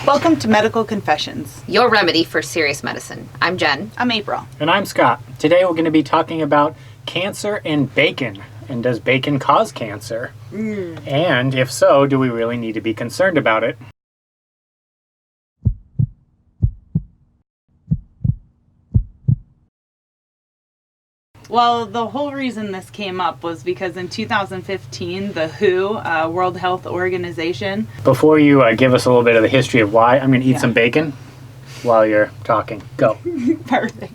Welcome to Medical Confessions, your remedy for serious medicine. I'm Jen. I'm April. And I'm Scott. Today we're going to be talking about cancer and bacon. And does bacon cause cancer? And if so, do we really need to be concerned about it? Well, the whole reason this came up was because in 2015, the WHO, World Health Organization... Before you give us a little bit of the history of why, I'm going to eat some bacon while you're talking. Go. Perfect.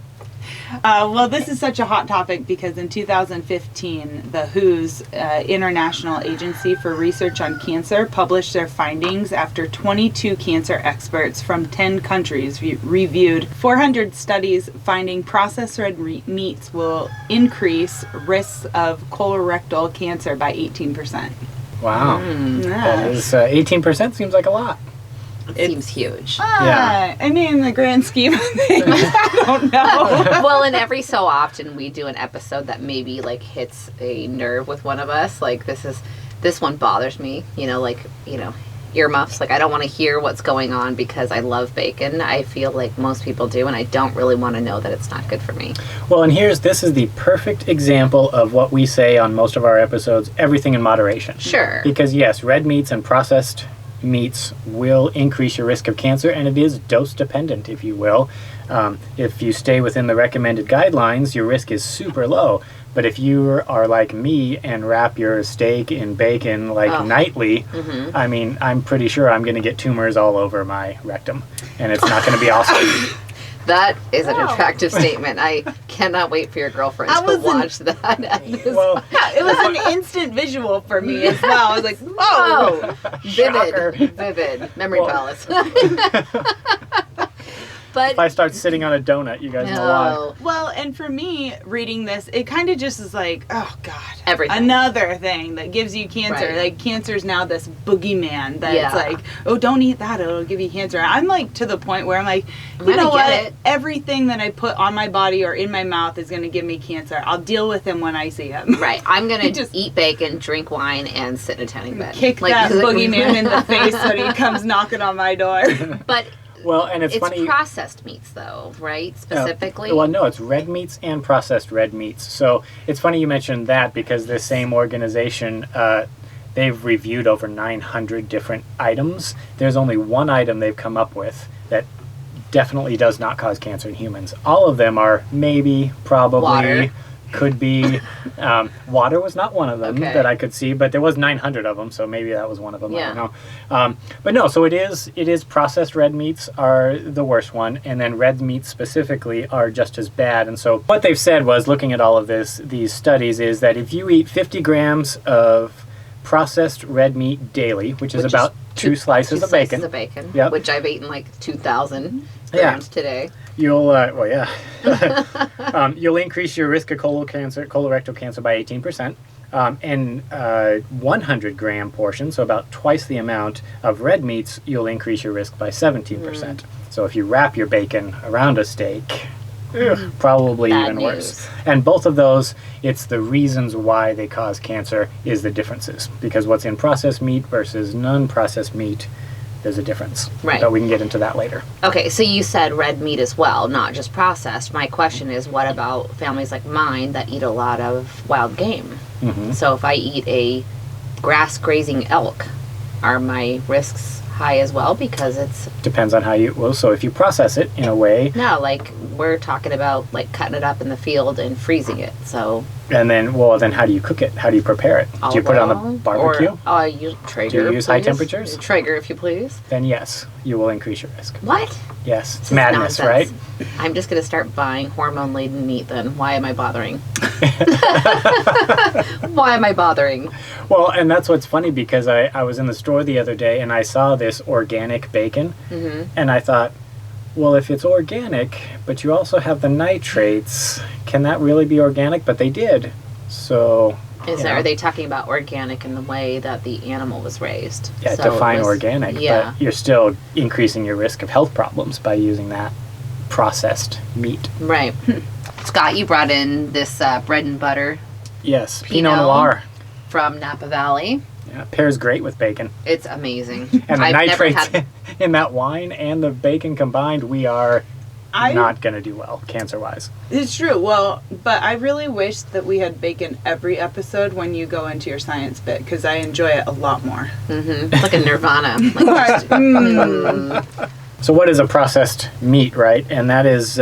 Well, this is such a hot topic because in 2015, the WHO's International Agency for Research on Cancer published their findings after 22 cancer experts from 10 countries reviewed 400 studies finding processed red meats will increase risks of colorectal cancer by 18%. Wow. That is 18% seems like a lot. It seems huge. I mean, in the grand scheme of things, I don't know. Well, and every so often we do an episode that maybe like hits a nerve with one of us. Like this one bothers me. Earmuffs. Like I don't want to hear what's going on because I love bacon. I feel like most people do, and I don't really want to know that it's not good for me. Well, and this is the perfect example of what we say on most of our episodes: everything in moderation. Sure. Because yes, red meats and processed meats will increase your risk of cancer, and it is dose dependent, if you will. If you stay within the recommended guidelines, your risk is super low. But if you are like me and wrap your steak in bacon nightly, I mean, I'm pretty sure I'm going to get tumors all over my rectum, and it's not going to be awesome. That is an attractive statement. I cannot wait for your girlfriend to watch that. Well, it was an instant visual for me as well. I was like, whoa! Vivid. Memory palace. But if I start sitting on a donut, you guys know why. Well, and for me, reading this, it kind of just is like, oh, God. Everything. Another thing that gives you cancer. Right. Like, cancer's now this boogeyman that's like, oh, don't eat that. It'll give you cancer. I'm, like, to the point where I'm like, you know what? Everything that I put on my body or in my mouth is going to give me cancer. I'll deal with him when I see him. Right. I'm going to eat bacon, drink wine, and sit in a tanning bed. Kick that boogeyman in the face when he comes knocking on my door. But... Well, and it's funny. It's processed meats, though, right? Specifically? Well, no, it's red meats and processed red meats. So it's funny you mentioned that because this same organization, they've reviewed over 900 different items. There's only one item they've come up with that definitely does not cause cancer in humans. All of them are maybe, probably, water. Could be. Water was not one of them that I could see, but there was 900 of them, so maybe that was one of them. Yeah. I don't know. But no, so it is processed red meats are the worst one, and then red meats specifically are just as bad. And so what they've said was, looking at all of these studies, is that if you eat 50 grams of processed red meat daily, which is about two slices of bacon. Yep. Which I've eaten like 2,000 grams today. You'll you'll increase your risk of colorectal cancer by 18%. In 100-gram portion, so about twice the amount of red meats, you'll increase your risk by 17%. So if you wrap your bacon around a steak, probably Bad even news. worse. And both of those, it's the reasons why they cause cancer is the differences. Because what's in processed meat versus non-processed meat, there's a difference. Right. But we can get into that later. Okay, so you said red meat as well, not just processed. My question is, what about families like mine that eat a lot of wild game? Mm-hmm. So if I eat a grass-grazing elk, are my risks high as well because it's... Depends on how you... Well, so if you process it in a way... No, like we're talking about like cutting it up in the field and freezing it, so... And then how do you cook it? How do you prepare it? Do you put it on the barbecue? Or use Traeger, do you use high temperatures? Traeger, if you please. Then yes, you will increase your risk. What? Yes, it's madness, right? I'm just going to start buying hormone-laden meat then. Why am I bothering? Why am I bothering? Well, and that's what's funny because I was in the store the other day and I saw this organic bacon and I thought, well, if it's organic, but you also have the nitrates, can that really be organic? But they did. So... Are they talking about organic in the way that the animal was raised? Yeah, so define organic, but you're still increasing your risk of health problems by using that processed meat. Right. Scott, you brought in this bread and butter. Yes, Pinot Noir. From Napa Valley. Yeah, pairs great with bacon. It's amazing. And the nitrates, in that wine and the bacon combined, we are I- not going to do well cancer-wise. It's true. Well, but I really wish that we had bacon every episode when you go into your science bit, because I enjoy it a lot more. It's like a nirvana. Like, So what is a processed meat, right? And that is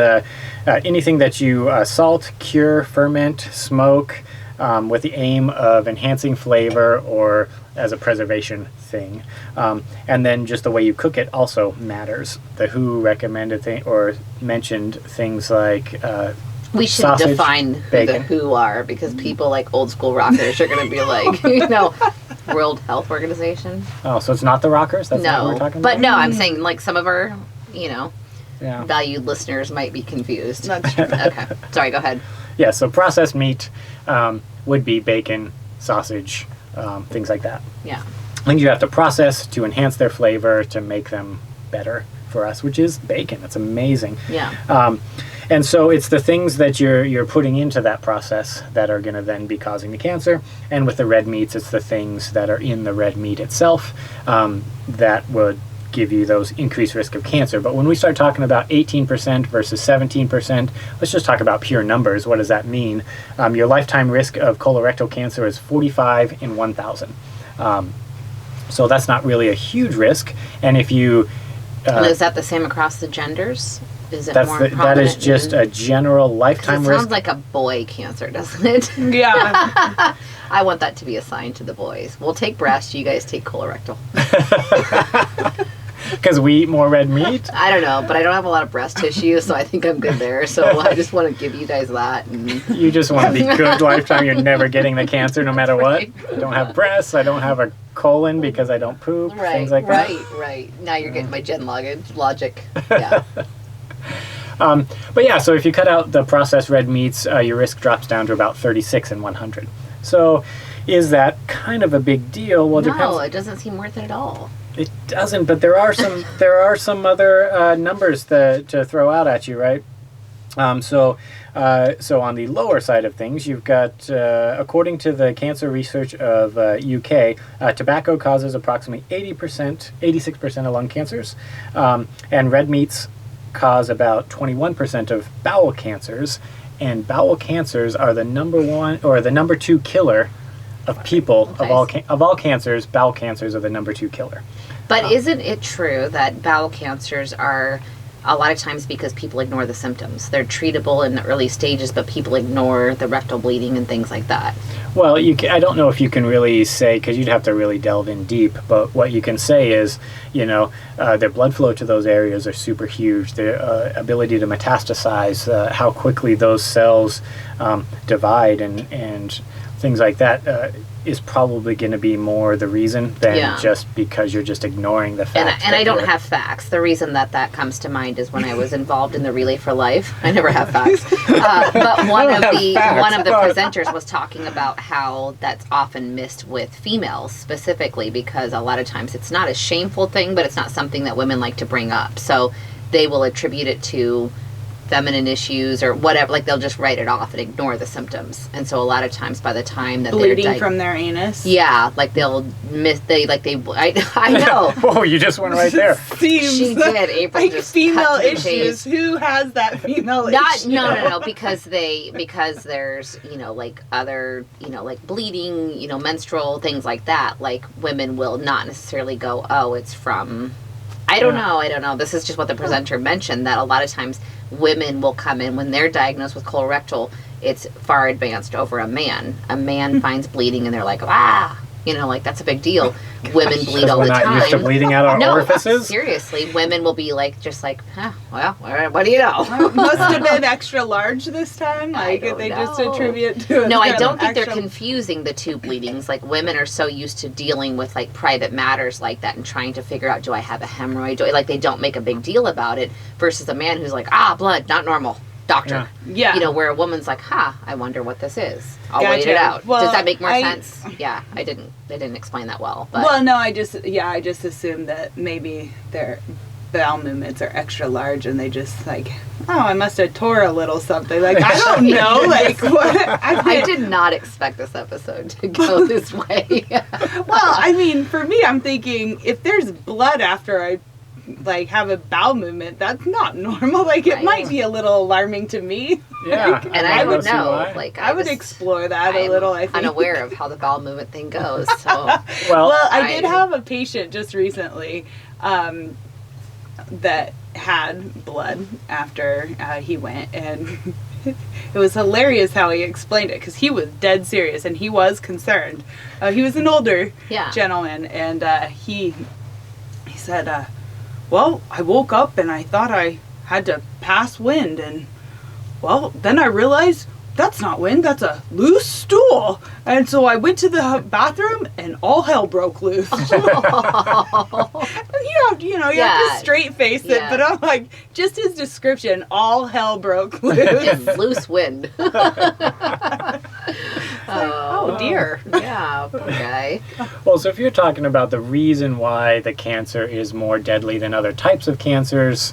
anything that you salt, cure, ferment, smoke, with the aim of enhancing flavor or as a preservation thing. And then just the way you cook it also matters. The WHO recommended or mentioned things like we should sausage, define who bacon. the WHO are, because people like old school rockers are going to be like, you know, World Health Organization. Oh, so it's not the Rockers? That's not what No, we're talking but about? no, I'm saying like some of our, you know, Yeah. valued listeners might be confused. That's true. Okay, sorry, go ahead. Yeah, so processed meat would be bacon, sausage, things like that. Yeah. Things you have to process to enhance their flavor, to make them better for us, which is bacon. It's amazing. Yeah. And so it's the things that you're putting into that process that are going to then be causing the cancer. And with the red meats, it's the things that are in the red meat itself that would give you those increased risk of cancer. But when we start talking about 18% versus 17%, let's just talk about pure numbers. What does that mean? Your lifetime risk of colorectal cancer is 45 in 1,000. So that's not really a huge risk. And if you... And is that the same across the genders? Is it that is prominent just in- a general 'cause lifetime it risk. sounds like a boy cancer, doesn't it? Yeah. I want that to be assigned to the boys. We'll take breast, you guys take colorectal. Because we eat more red meat? I don't know, but I don't have a lot of breast tissue, so I think I'm good there. So I just want to give you guys that. And You just want the good lifetime. You're never getting the cancer no matter what. I don't have breasts. I don't have a colon because I don't poop. right, things like that. right. Now you're getting my gen logic. Yeah. But yeah, so if you cut out the processed red meats, your risk drops down to about 36 in 100. So is that kind of a big deal? Well, it No, depends. it doesn't seem worth it at all. It doesn't, but there are some other numbers to throw out at you, right? So on the lower side of things, you've got, according to the Cancer Research of UK, tobacco causes approximately 86% of lung cancers, and red meats cause about 21% of bowel cancers, and bowel cancers are the number two killer of people of all cancers. Bowel cancers are the number two killer. But isn't it true that bowel cancers are a lot of times because people ignore the symptoms? They're treatable in the early stages, but people ignore the rectal bleeding and things like that. Well, I don't know if you can really say, because you'd have to really delve in deep, but what you can say is, their blood flow to those areas are super huge. Their ability to metastasize, how quickly those cells divide and things like that is probably going to be more the reason than just because you're just ignoring the fact. And I don't have facts. The reason that comes to mind is when I was involved in the Relay for Life. I never have facts. But one of the presenters was talking about how that's often missed with females specifically, because a lot of times it's not a shameful thing, but it's not something that women like to bring up. So they will attribute it to feminine issues or whatever, like they'll just write it off and ignore the symptoms. And so a lot of times by the time that bleeding from their anus. Yeah, like they'll miss I know. Whoa, you just went right there. Seems She did. April like just female cut to the issues. chase. Who has that female Not issue? no because there's like other like bleeding, menstrual things like that. Like women will not necessarily go, oh, it's from I don't know. This is just what the presenter mentioned, that a lot of times women will come in when they're diagnosed with colorectal, it's far advanced over a man. A man finds bleeding and they're like, like that's a big deal. Women bleed all the time. We're not used to bleeding out our orifices? Seriously, women will be like, well, what do you know? Must have been extra large this time. Like don't they know. just attribute to it. No, I don't think they're confusing the two bleedings. Like women are so used to dealing with like private matters like that and trying to figure out, do I have a hemorrhoid? Like they don't make a big deal about it versus a man who's like, blood, not normal. Doctor. Yeah. Where a woman's like, I wonder what this is. I'll Gotcha. wait it out. Well, Does that make more sense? Yeah, they didn't explain that well. But Well, no, I just assumed that maybe their bowel movements are extra large and they just like, I must have tore a little something. Like, I don't know. Like, what? I did not expect this episode to go this way. Well, I mean, for me, I'm thinking if there's blood after I like have a bowel movement, that's not normal. Like it might be a little alarming to me. Yeah. And I would see know. why. Like I would explore that a little, I think. unaware of how the bowel movement thing goes. So Well, I did have a patient just recently that had blood after he went, and it was hilarious how he explained it, because he was dead serious and he was concerned. He was an older gentleman, and he said, well, I woke up and I thought I had to pass wind, and well, then I realized that's not wind, that's a loose stool. And so I went to the bathroom and all hell broke loose. And you have to straight face it, but I'm like, just his description, all hell broke loose. It's loose wind. Oh dear. Yeah, poor guy. Well, so if you're talking about the reason why the cancer is more deadly than other types of cancers,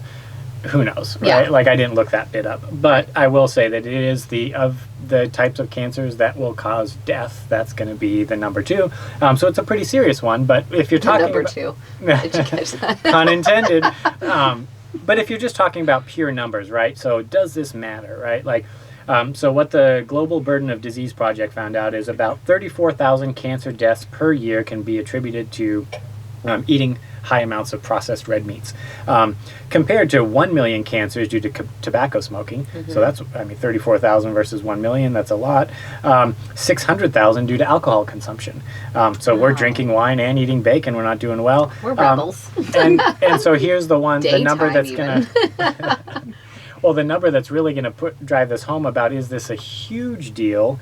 who knows, right? Yeah. Like, I didn't look that bit up. But I will say that it is of the types of cancers that will cause death, that's going to be the number 2. So it's a pretty serious one. But if you're talking number about... 2. Did you catch that? Pun intended. But if you're just talking about pure numbers, right? So does this matter, right? Like, so what the Global Burden of Disease Project found out is about 34,000 cancer deaths per year can be attributed to eating high amounts of processed red meats, compared to 1 million cancers due to tobacco smoking. So that's, 34,000 versus 1 million, that's a lot. 600,000 due to alcohol consumption. So we're drinking wine and eating bacon, we're not doing well. We're rebels. And so here's the one, the number that's Daytime gonna... Well, the number that's really going to drive this home about, is this a huge deal?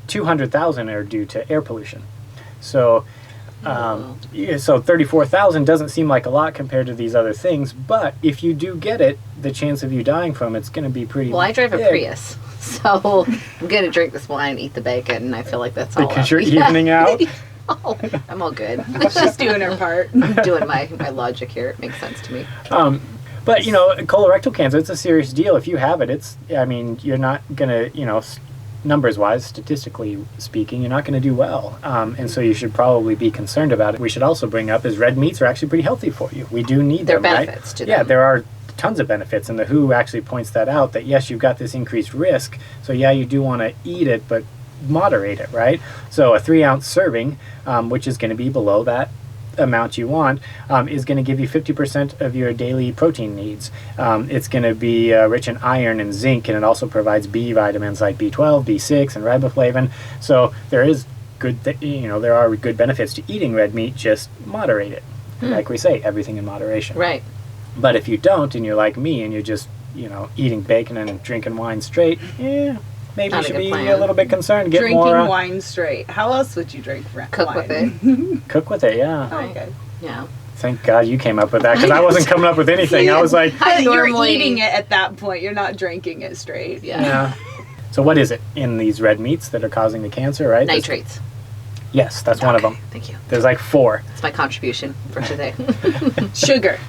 200,000 are due to air pollution. So, so 34,000 doesn't seem like a lot compared to these other things, but if you do get it, the chance of you dying from it's going to be pretty. Well, I drive a big. Prius, so I'm going to drink this wine, eat the bacon, and I feel like that's all. Because you're evening out. Oh, I'm all good. She's doing her part. Doing my logic here. It makes sense to me. But, colorectal cancer, it's a serious deal. If you have it, you're not going to, numbers-wise, statistically speaking, you're not going to do well. And so you should probably be concerned about it. We should also bring up is red meats are actually pretty healthy for you. We do need There are them, benefits to them. Yeah, there are tons of benefits, and the WHO actually points that out, that yes, you've got this increased risk, so yeah, you do want to eat it, but moderate it, right? So a 3-ounce serving, which is going to be below that amount you want, is going to give you 50% of your daily protein needs. It's going to be rich in iron and zinc, and it also provides B vitamins like B12, B6, and riboflavin. So there is there are good benefits to eating red meat. Just moderate it. Like we say, everything in moderation. Right. But if you don't, and you're like me, and you're just eating bacon and drinking wine straight, maybe Not you should a good be plan. a little bit concerned. Get Drinking more wine straight. How else would you drink Cook wine? with it. cook with it. Yeah. Oh, okay. Yeah. Thank God you came up with that, because I wasn't coming up with anything. I was like, I You're normally- eating it at that point. You're not drinking it straight. Yeah. So what is it in these red meats that are causing the cancer, right? Nitrates. Yes, that's one of them. Thank you. There's like 4. That's my contribution for today. Sugar.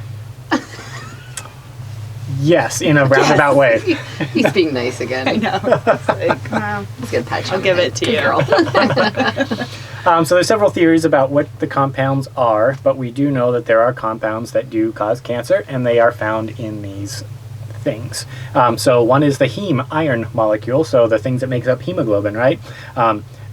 Yes, in a roundabout way. He's being nice again. I know. It's like, well, He's gonna pat you I'll on give the it to head. you. Good girl. So there's several theories about what the compounds are, but we do know that there are compounds that do cause cancer, and they are found in these things. So one is the heme iron molecule, so the things that makes up hemoglobin, right?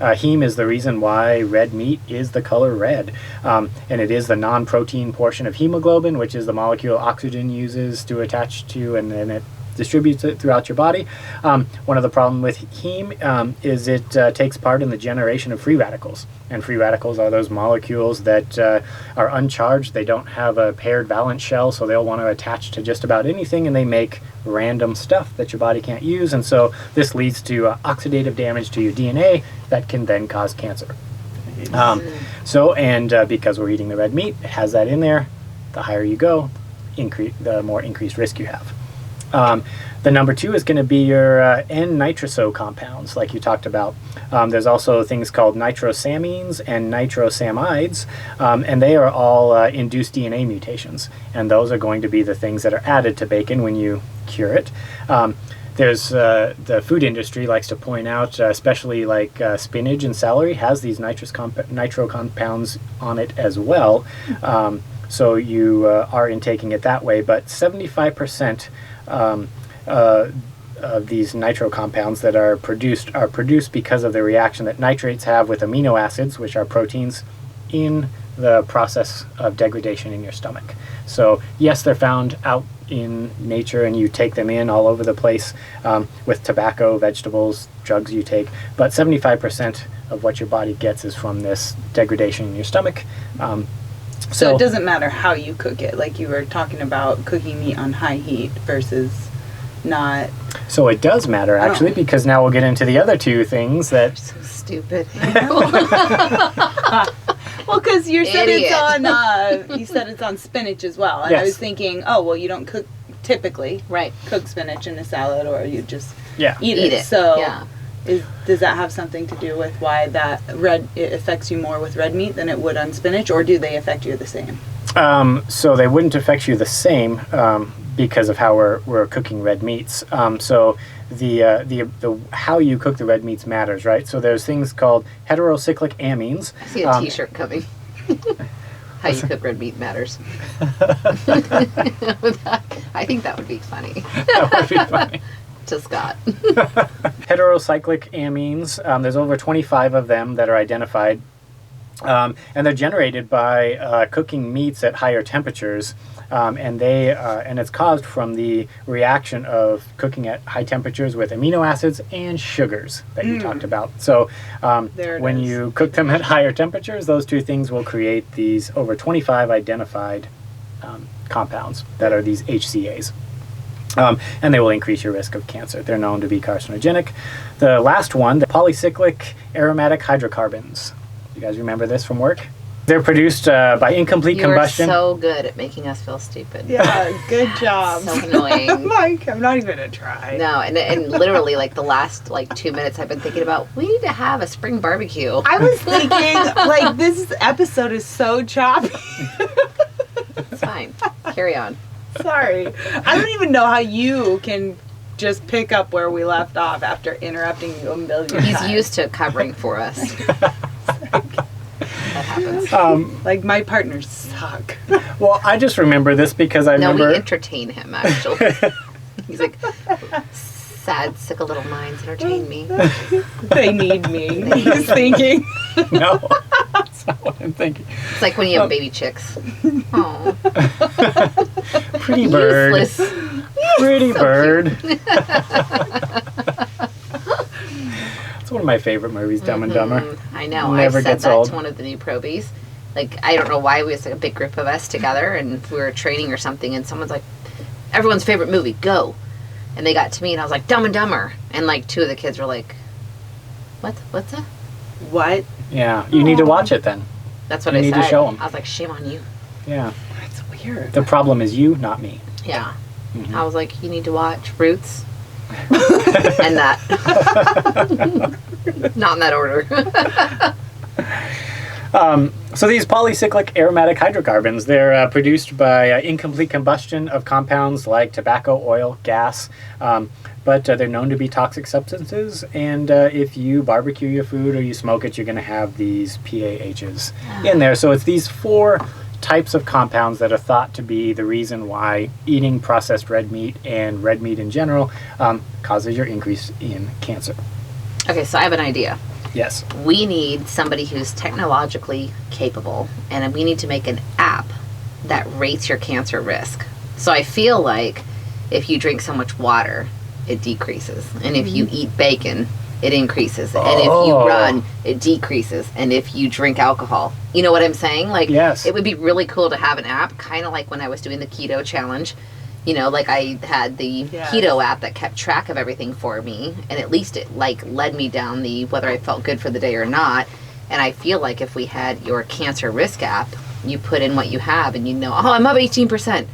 Heme is the reason why red meat is the color red, and it is the non-protein portion of hemoglobin, which is the molecule oxygen uses to attach to, and then it distributes it throughout your body. One of the problems with heme is it takes part in the generation of free radicals, and free radicals are those molecules that are uncharged. They don't have a paired valence shell, so they'll want to attach to just about anything, and they make random stuff that your body can't use, and so this leads to oxidative damage to your DNA that can then cause cancer. Because we're eating the red meat, it has that in there. The higher you go, the more increased risk you have. The number 2 is going to be your N-nitroso compounds, like you talked about. There's also things called nitrosamines and nitrosamides, and they are all induced DNA mutations, and those are going to be the things that are added to bacon when you cure it. There's the food industry likes to point out, especially like spinach and celery has these nitro compounds on it as well. so you are intaking it that way. But 75% of these nitro compounds that are produced because of the reaction that nitrates have with amino acids, which are proteins, in the process of degradation in your stomach. So yes, they're found out in nature and you take them in all over the place with tobacco, vegetables, drugs you take, but 75% of what your body gets is from this degradation in your stomach. So it doesn't matter how you cook it, like you were talking about cooking meat on high heat versus not. So it does matter, actually, because now we'll get into the other two things that... So stupid. Well, because you said it's on spinach as well, and Yes. I was thinking, oh well, you don't typically cook spinach in a salad, or you just eat it. So does that have something to do with why it affects you more with red meat than it would on spinach, or do they affect you the same? So they wouldn't affect you the same because of how we're cooking red meats. So the how you cook the red meats matters, right? So there's things called heterocyclic amines. I see a T-shirt coming. How you cook red meat matters. I think that would be funny. That would be funny. To Scott. Heterocyclic amines, there's over 25 of them that are identified. And they're generated by cooking meats at higher temperatures, and it's caused from the reaction of cooking at high temperatures with amino acids and sugars that you talked about. So when you cook them at higher temperatures, those two things will create these over 25 identified compounds that are these HCAs. And they will increase your risk of cancer. They're known to be carcinogenic. The last one, the polycyclic aromatic hydrocarbons. You guys remember this from work? They're produced by incomplete combustion. You are so good at making us feel stupid. Yeah, good job. So annoying. Mike, I'm not even going to try. No, and literally like the last 2 minutes I've been thinking about, we need to have a spring barbecue. I was thinking, this episode is so choppy. It's fine. Carry on. Sorry. I don't even know how you can just pick up where we left off after interrupting you a million times. He's used to covering for us. That happens. My partners suck. Well, I just remember this because I remember... No, we entertain him, actually. He's like, sad, sick of little minds, entertain me. They need me. He's thinking. No, that's not what I'm thinking. It's like when you have baby chicks. Oh, pretty bird. Useless. Pretty So bird. It's one of my favorite movies, Dumb and Dumber. I know. Never I said gets that old. to one of the new probies. I don't know why, we was a big group of us together, and we were training or something, and someone's like, everyone's favorite movie, go. And they got to me, and I was like, Dumb and Dumber. And, two of the kids were like, what? What's that? What? Yeah, you need to watch it then. That's what You I need said. to show 'em. I was like, shame on you. Yeah. That's weird. The problem is you, not me. Yeah. Mhm. I was like, you need to watch Roots. And that. Not in that order. So these polycyclic aromatic hydrocarbons, they're produced by incomplete combustion of compounds like tobacco, oil, gas, but they're known to be toxic substances, and if you barbecue your food or you smoke it, you're going to have these PAHs in there. So it's these 4 types of compounds that are thought to be the reason why eating processed red meat and red meat in general causes your increase in cancer. Okay, so I have an idea. Yes. We need somebody who's technologically capable, and we need to make an app that rates your cancer risk. So I feel like if you drink so much water, it decreases. And if you eat bacon, it increases. And if you run, it decreases. And if you drink alcohol, you know what I'm saying? Yes. It would be really cool to have an app, kind of like when I was doing the keto challenge. I had the keto app that kept track of everything for me, and at least it led me down whether I felt good for the day or not. And I feel like if we had your cancer risk app, you put in what you have, and I'm up 18%.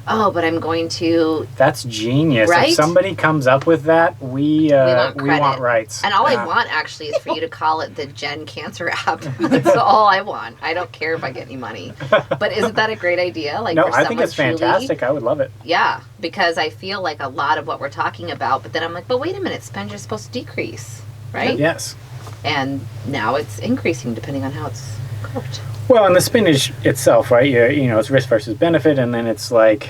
Oh, but I'm going to... That's genius. Right? If somebody comes up with that, we want rights. And all I want, actually, is for you to call it the Gen Cancer app. That's all I want. I don't care if I get any money. But isn't that a great idea? No, I think it's fantastic. I would love it. Yeah, because I feel like a lot of what we're talking about, but then I'm like, but wait a minute, spend is supposed to decrease, right? Yes. And now it's increasing depending on how it's cooked. Well, and the spinach itself, right? It's risk versus benefit, and then it's like,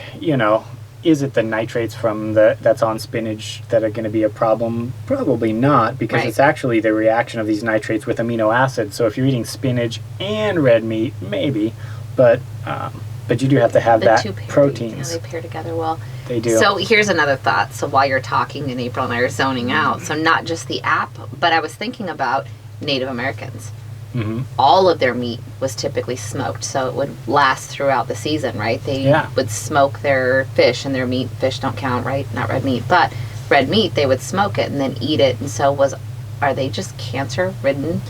is it the nitrates from that's on spinach that are going to be a problem? Probably not, because Right. it's actually the reaction of these nitrates with amino acids. So if you're eating spinach and red meat, maybe, but you do have to have The that two pair, proteins. they pair together well. They do. So here's another thought. So while you're talking, and April and I are zoning out, so not just the app, but I was thinking about Native Americans. Hmm. All of their meat was typically smoked, so it would last throughout the season, right? They would smoke their fish and their meat. Fish don't count, right? Not red meat, but red meat, they would smoke it and then eat it. And so are they just cancer ridden?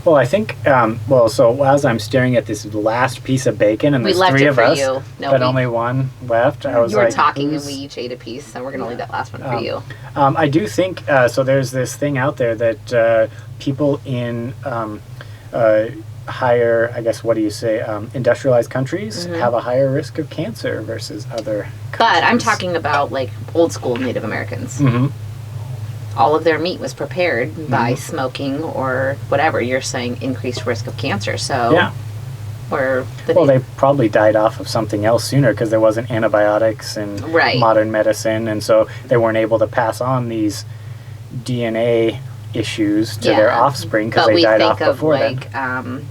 Well, I think, so as I'm staring at this last piece of bacon, and We there's left three it of for us, you. No, but we- only one left, I was You were like, talking and who's- we each ate a piece, so we're going to leave that last one for you. I do think, so there's this thing out there that people in higher, I guess, what do you say, industrialized countries have a higher risk of cancer versus other countries. But I'm talking about like old school Native Americans. Hmm. All of their meat was prepared by smoking or whatever. You're saying increased risk of cancer. So Yeah. Well, they probably died off of something else sooner because there wasn't antibiotics and Right. modern medicine, and so they weren't able to pass on these DNA issues to their offspring because but they we died think off of before then. like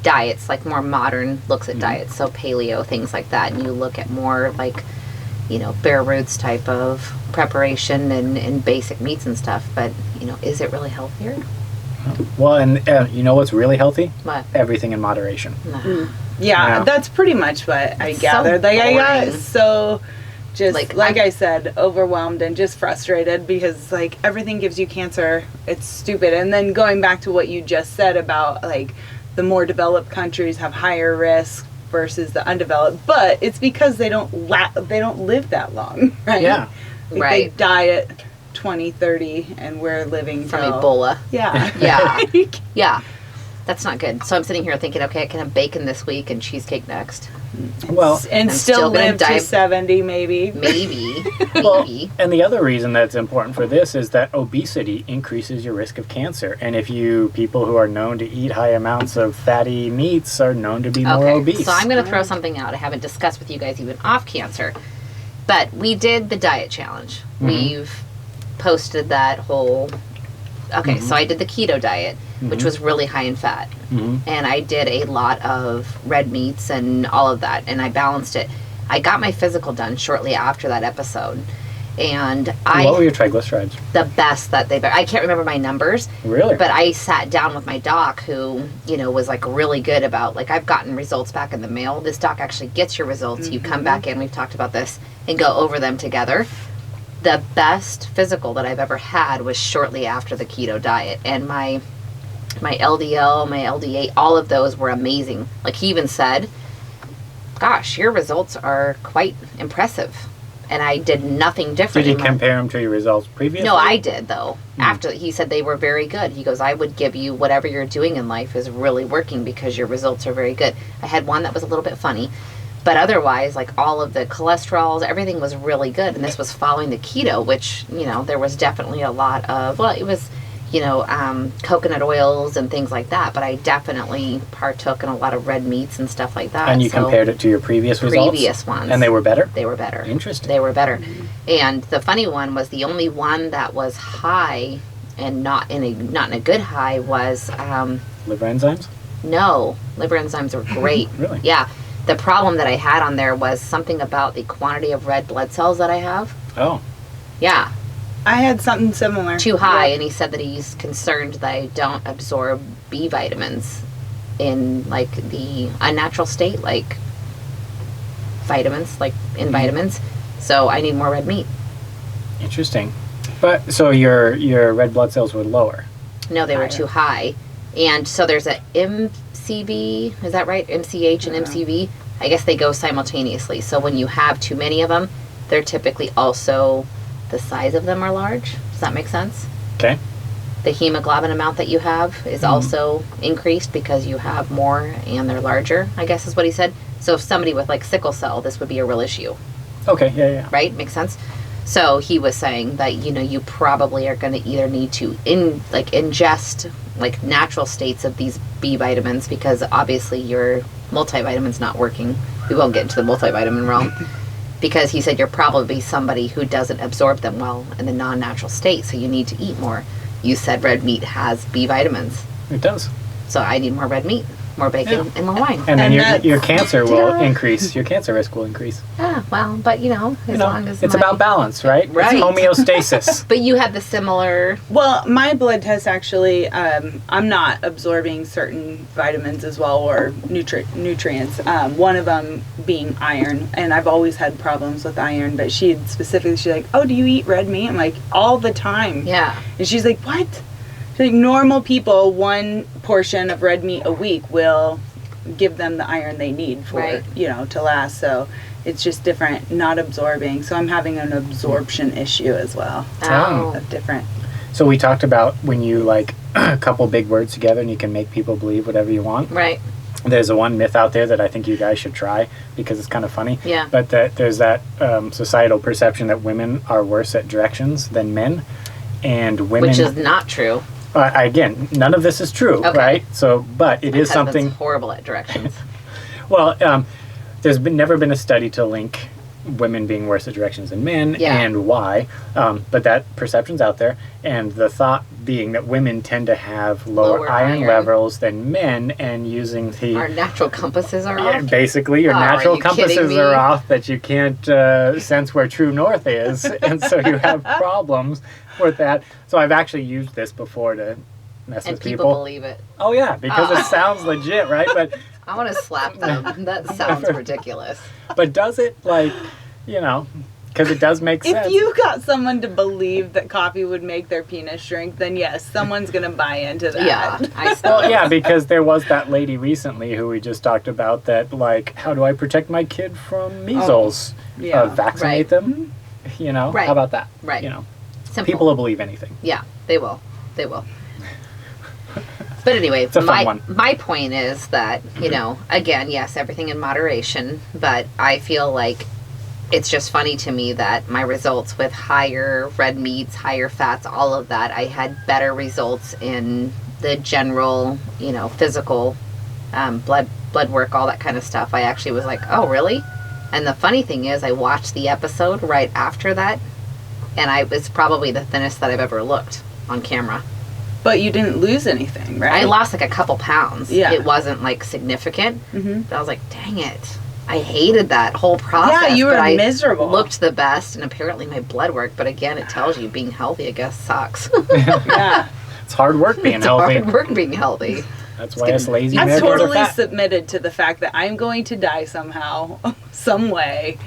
diets, like more modern looks at diets, so paleo, things like that, and you look at more like bare roots type of preparation and basic meats and stuff. But is it really healthier? Well, and you know what's really healthy? What? Everything in moderation. Yeah, Yeah. that's pretty much what I So gathered. Like I got boring. so just Like, I said, overwhelmed and just frustrated because like everything gives you cancer. It's stupid. And then going back to what you just said about like the more developed countries have higher risk versus the undeveloped, but it's because they don't live that long, right? Yeah. Like, Right. They die at 20, 30, and we're living From till- Ebola. Yeah. Yeah. Yeah. That's not good. So I'm sitting here thinking, okay, I can have bacon this week and cheesecake next. Well, And I'm still still gonna live to die- 70 maybe. Maybe. well, Maybe. and the other reason that's important for this is that obesity increases your risk of cancer. And if people who are known to eat high amounts of fatty meats are known to be more obese. So I'm going to throw something out I haven't discussed with you guys even off cancer. But we did the diet challenge. We've posted that whole... Okay, so I did the keto diet, which was really high in fat. And I did a lot of red meats and all of that, and I balanced it. I got my physical done shortly after that episode. And What were your triglycerides? the best that they've... I can't remember my numbers. Really? But I sat down with my doc who, was like really good about, like, I've gotten results back in the mail. This doc actually gets your results. You come back in, we've talked about this, and go over them together. The best physical that I've ever had was shortly after the keto diet. And my LDL, my LDA, all of those were amazing. Like, he even said, gosh, your results are quite impressive. And I did nothing different. Did you in my- compare them to your results previously? No, I did though. After he said they were very good. He goes, I would give you whatever you're doing in life is really working because your results are very good. I had one that was a little bit funny, but otherwise, like all of the cholesterols, everything was really good. And this was following the keto, which, there was definitely a lot of, well, it was, coconut oils and things like that. But I definitely partook in a lot of red meats and stuff like that. And you So compared it to your previous results? previous ones. And they were better? They were better. Interesting. They were better. And the funny one was the only one that was high and not in a good high was Liver enzymes? no, liver enzymes were great. Really? Yeah. The problem that I had on there was something about the quantity of red blood cells that I have. Oh. Yeah, I had something similar. too high. Yeah. And he said that he's concerned that I don't absorb B vitamins in like the unnatural state, like vitamins, like in vitamins. So I need more red meat. Interesting. But so your red blood cells were lower. No, they were Higher. too high. And so there's a MCV, is that right? MCH and MCV. I guess they go simultaneously. So when you have too many of them, they're typically also, the size of them are large. Does that make sense? Okay. The hemoglobin amount that you have is also increased because you have more and they're larger, I guess is what he said. So if somebody with like sickle cell, this would be a real issue. Okay. Yeah. Right? Makes sense? So he was saying that, you probably are going to either need to ingest like natural states of these B vitamins, because obviously your multivitamin's not working. We won't get into the multivitamin realm. Because he said you're probably somebody who doesn't absorb them well in the non-natural state, so you need to eat more. You said red meat has B vitamins. It does. So I need more red meat, more bacon, and more wine. And then your cancer will increase. Your cancer risk will increase. Yeah, well, but as long as it's about balance, right? Right. It's homeostasis. But you had the similar... Well, my blood test actually, I'm not absorbing certain vitamins as well, or nutrients. One of them being iron, and I've always had problems with iron, but she's like, oh, do you eat red meat? I'm like, all the time. Yeah. And she's like, what? She's like, normal people, 1 portion of red meat a week will give them the iron they need for, to last. So it's just different, not absorbing. So I'm having an absorption issue as well. Oh. Different. So we talked about when you like a couple big words together and you can make people believe whatever you want. Right. There's one myth out there that I think you guys should try because it's kind of funny. Yeah. But there's that societal perception that women are worse at directions than men. And women... Which is not true. Again, none of this is true, right? So, but it is something... horrible at directions. Well, there's never been a study to link women being worse at directions than men and why, but that perception's out there, and the thought being that women tend to have lower iron levels than men, and using the... Our natural compasses are off? Basically, your natural compasses are off, that you can't sense where true north is, and so you have problems with that. So I've actually used this before to mess with people. And people believe it. Oh yeah, because it sounds legit, right? But I want to slap them. That sounds ridiculous. But does it, because it does make sense. If you got someone to believe that coffee would make their penis shrink, then yes, someone's going to buy into that. Yeah, Well, yeah, because there was that lady recently who we just talked about that, how do I protect my kid from measles? Vaccinate them? How about that? Right. Simple. People will believe anything. Yeah, they will. But anyway, it's a fun one. My point is that, again, yes, everything in moderation, but I feel like it's just funny to me that my results with higher red meats, higher fats, all of that, I had better results in the general, physical blood work, all that kind of stuff. I actually was like, oh, really? And the funny thing is, I watched the episode right after that, and I was probably the thinnest that I've ever looked on camera. But you didn't lose anything, right? I lost a couple pounds. Yeah. It wasn't significant. Mm-hmm. But I was like, dang it. I hated that whole process. Yeah, you were miserable. I looked the best, and apparently my blood worked. But again, it tells you being healthy, I guess, sucks. Yeah. It's hard work being healthy. It's hard work being healthy. That's why it's lazy. I'm totally submitted to the fact that I'm going to die somehow, some way,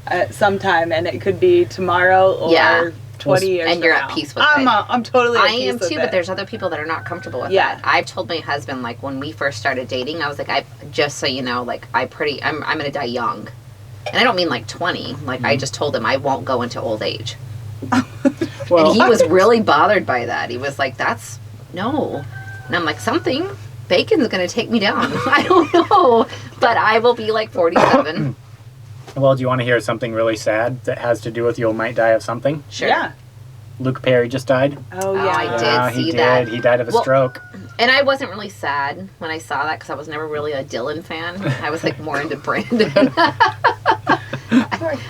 at some time, and it could be tomorrow or 20 years and you're at peace with it. I'm totally at peace with it. I am too, but there's other people that are not comfortable with that. I've told my husband, when we first started dating, I was like, just so you know, I'm going to die young. And I don't mean 20. I just told him I won't go into old age. Well, and he was really bothered by that. He was like, no. And I'm like, bacon's going to take me down. I don't know. But I will be 47. Well, do you want to hear something really sad that has to do with you might die of something? Sure. Yeah. Luke Perry just died. Oh, yeah. I did see that. He died of a stroke. And I wasn't really sad when I saw that because I was never really a Dylan fan. I was more into Brandon.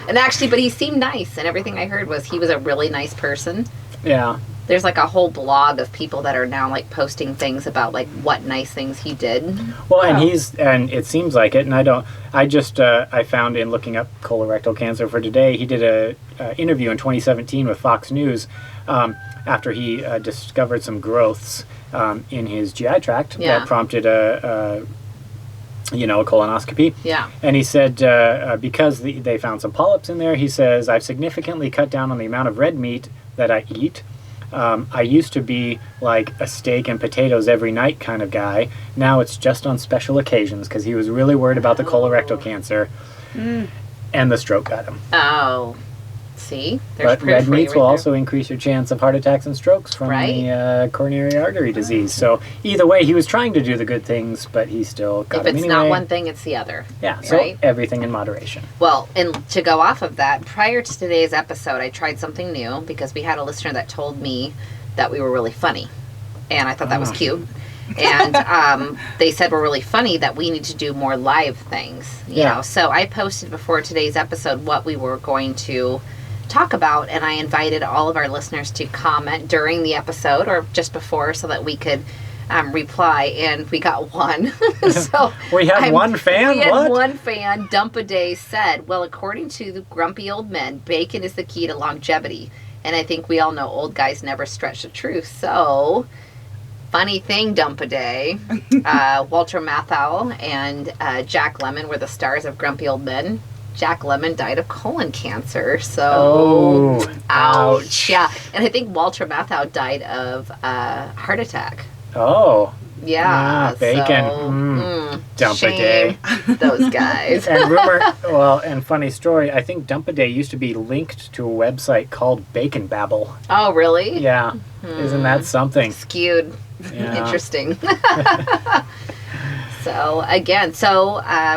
And actually, but he seemed nice, and everything I heard was he was a really nice person. Yeah. There's a whole blog of people that are now posting things about what nice things he did. Well, and it seems like it, and I found in looking up colorectal cancer for today, he did a interview in 2017 with Fox News after he discovered some growths in his GI tract that prompted a colonoscopy. Yeah. And he said, because they found some polyps in there, he says, I've significantly cut down on the amount of red meat that I eat. I used to be a steak and potatoes every night kind of guy. Now it's just on special occasions because he was really worried about the colorectal cancer. And the stroke got him. Oh. See? There's But proof red for you meats right will there. also increase your chance of heart attacks and strokes from Right. the coronary artery disease. So either way, he was trying to do the good things, but he still got If them it's anyway. not one thing, it's the other. Yeah, so right? everything in moderation. Well, and to go off of that, prior to today's episode, I tried something new because we had a listener that told me that we were really funny. And I thought that was cute. And they said we're really funny, that we need to do more live things. You know, so I posted before today's episode what we were going to talk about, and I invited all of our listeners to comment during the episode or just before so that we could reply, and we got one. So We had one fan? We had What? one fan. Dump a Day said, well, according to the grumpy old men, bacon is the key to longevity. And I think we all know old guys never stretch the truth. So, funny thing, Dump a Day. Walter Matthau and Jack Lemmon were the stars of Grumpy Old Men. Jack Lemmon died of colon cancer. So, ouch. Yeah. And I think Walter Matthau died of heart attack. Oh. Yeah. Bacon. Dump a shame. Day. Those guys. And and funny story, I think Dump a Day used to be linked to a website called Bacon Babble. Oh, really? Yeah. Isn't that something? Skewed. Yeah. Interesting. So, again,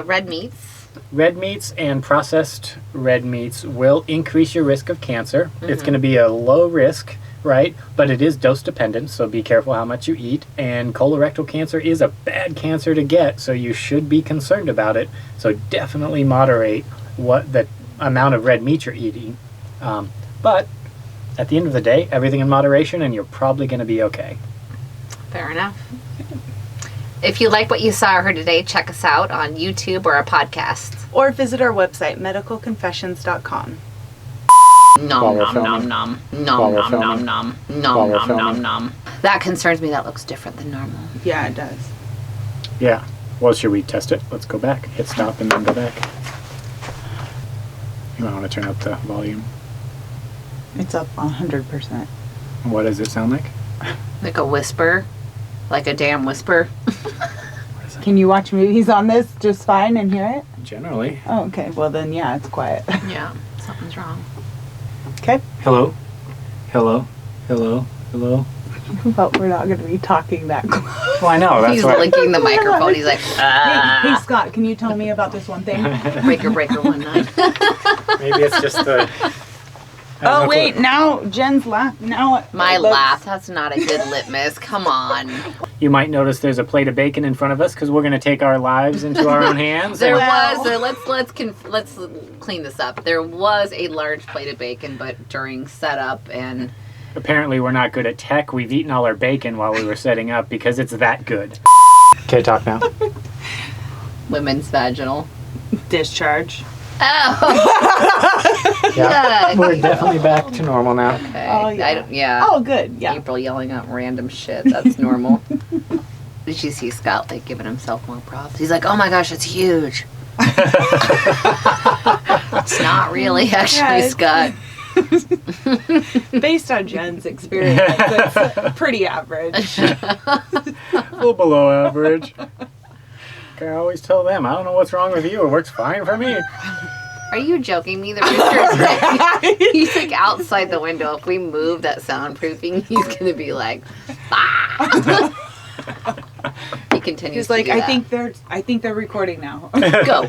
red meats. Red meats and processed red meats will increase your risk of cancer. It's going to be a low risk, right? But it is dose dependent, so be careful how much you eat. And colorectal cancer is a bad cancer to get, so you should be concerned about it. So definitely moderate what the amount of red meat you're eating. But at the end of the day, everything in moderation, and you're probably going to be okay. Fair enough. If you like what you saw or heard today, check us out on YouTube or our podcasts. Or visit our website, medicalconfessions.com. Nom nom nom nom nom nom nom nom nom nom nom nom. That concerns me. That looks different than normal. Yeah, it does. Yeah. Well, should we test it? Let's go back. Hit stop and then go back. You might want to turn up the volume. It's up 100%. What does it sound like? Like a whisper. Like a damn whisper. What is it? Can you watch movies on this just fine and hear it? Generally. Oh, okay. Well, then, yeah, it's quiet. Yeah, something's wrong. Okay. Hello? Hello? Hello? Hello? But we're not going to be talking that close. Well, I know. That's He's why. licking the microphone. He's like, Hey, Scott, can you tell me about this one thing? breaker, breaker, 19. Maybe it's just the... Oh, wait, now Jen's laugh. Now My laugh, that's not a good litmus. Come on. You might notice there's a plate of bacon in front of us because we're going to take our lives into our own hands. There Well. was, let's clean this up. There was a large plate of bacon, but during setup and... Apparently, we're not good at tech. We've eaten all our bacon while we were setting up because it's that good. Okay, talk now. Women's vaginal. Discharge. Oh! Yeah, Yuck. we're definitely back to normal now. Okay. Oh, yeah. I don't, yeah. Oh, good. Yeah. April yelling out random shit. That's normal. Did you see Scott like giving himself more props? He's like, "Oh my gosh, it's huge." It's not really, actually, Yeah, Scott. Based on Jen's experience, it's pretty average. A little below average. I always tell them, I don't know what's wrong with you. It works fine for me. Are you joking me? The rooster is he's like outside the window. If we move that soundproofing, he's gonna be like, ah. He continues. He's like, to do I that. think they're recording now. Go.